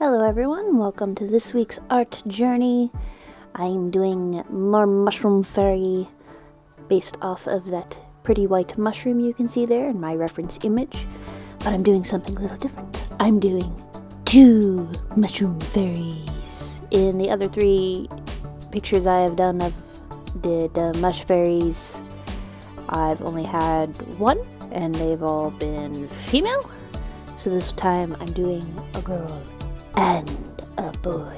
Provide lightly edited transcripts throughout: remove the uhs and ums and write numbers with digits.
Hello everyone, welcome to this week's art journey. I'm doing more Mushroom Fairy based off of that pretty white mushroom you can see there in my reference image, but I'm doing something a little different. I'm doing 2 Mushroom Fairies. In the other 3 pictures I have done of the Mush Fairies, I've only had 1 and they've all been female. So this time I'm doing a girl and a boy.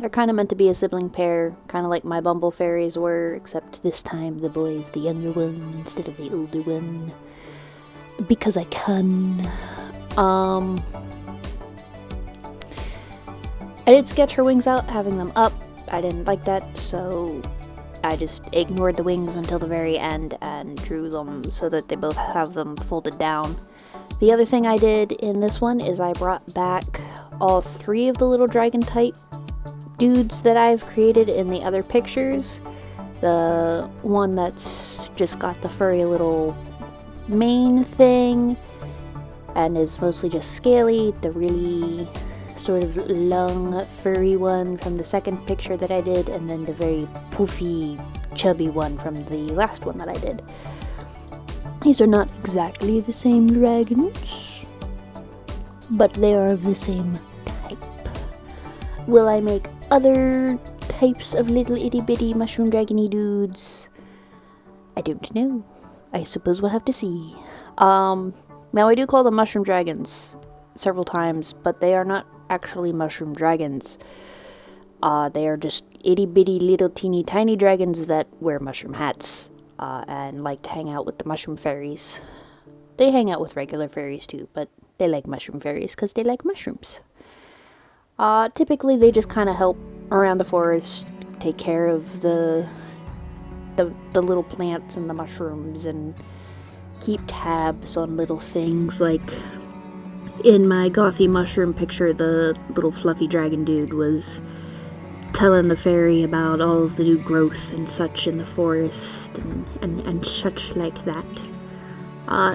They're kind of meant to be a sibling pair, kind of like my Bumble Fairies were, except this time the boy is the younger one instead of the older one. Because I can. I did sketch her wings out, having them up. I didn't like that, so I just ignored the wings until the very end and drew them so that they both have them folded down. The other thing I did in this one is I brought back all 3 of the little dragon type dudes that I've created in the other pictures. The one that's just got the furry little mane thing and is mostly just scaly. The really sort of long furry one from the second picture that I did, and then the very poofy chubby one from the last one that I did. These are not exactly the same dragons, but they are of the same type. Will I make other types of little itty bitty mushroom dragony dudes? I don't know. I suppose we'll have to see. Now I do call them mushroom dragons several times, but they are not actually mushroom dragons. They are just itty bitty little teeny tiny dragons that wear mushroom hats. And like to hang out with the mushroom fairies. They hang out with regular fairies too, but they like mushroom fairies because they like mushrooms. Typically they just kind of help around the forest, take care of the little plants and the mushrooms, and keep tabs on little things. Like in my gothy mushroom picture, the little fluffy dragon dude was telling the fairy about all of the new growth and such in the forest and such like that.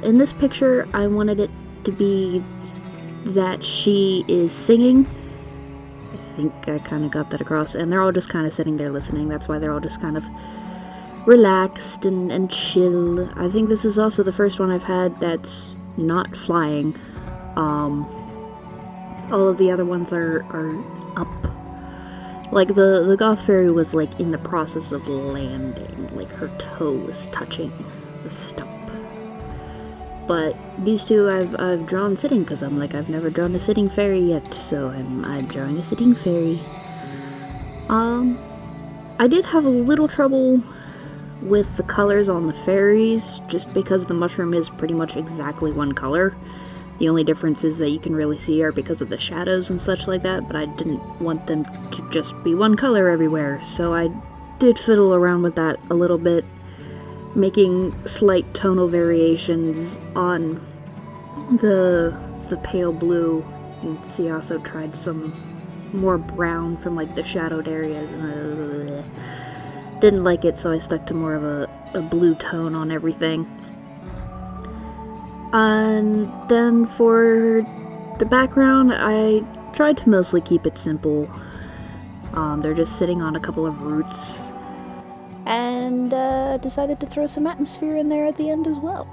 In this picture, I wanted it to be that she is singing. I think I kind of got that across, and they're all just kind of sitting there listening. That's why they're all just kind of relaxed and chill. I think this is also the first one I've had that's not flying. All of the other ones are up. Like, the goth fairy was, like, in the process of landing. Like, her toe was touching the stump. But these 2 I've drawn sitting, because I'm like, I've never drawn a sitting fairy yet, so I'm drawing a sitting fairy. I did have a little trouble with the colors on the fairies, just because the mushroom is pretty much exactly one color. The only differences that you can really see are because of the shadows and such like that, but I didn't want them to just be one color everywhere, so I did fiddle around with that a little bit, making slight tonal variations on the pale blue. You can see I also tried some more brown from like the shadowed areas, and didn't like it, so I stuck to more of a blue tone on everything. And then for the background, I tried to mostly keep it simple. They're just sitting on a couple of roots. And decided to throw some atmosphere in there at the end as well.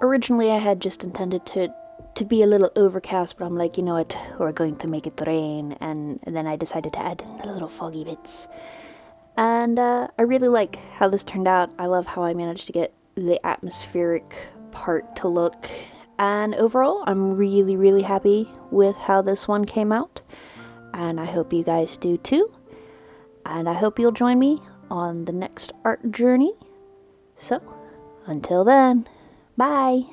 Originally I had just intended to be a little overcast, but I'm like, you know what, we're going to make it rain, and then I decided to add in the little foggy bits. And I really like how this turned out. I love how I managed to get the atmospheric part to look. And overall, I'm really, really happy with how this one came out. And I hope you guys do too. And I hope you'll join me on the next art journey. So, until then, bye!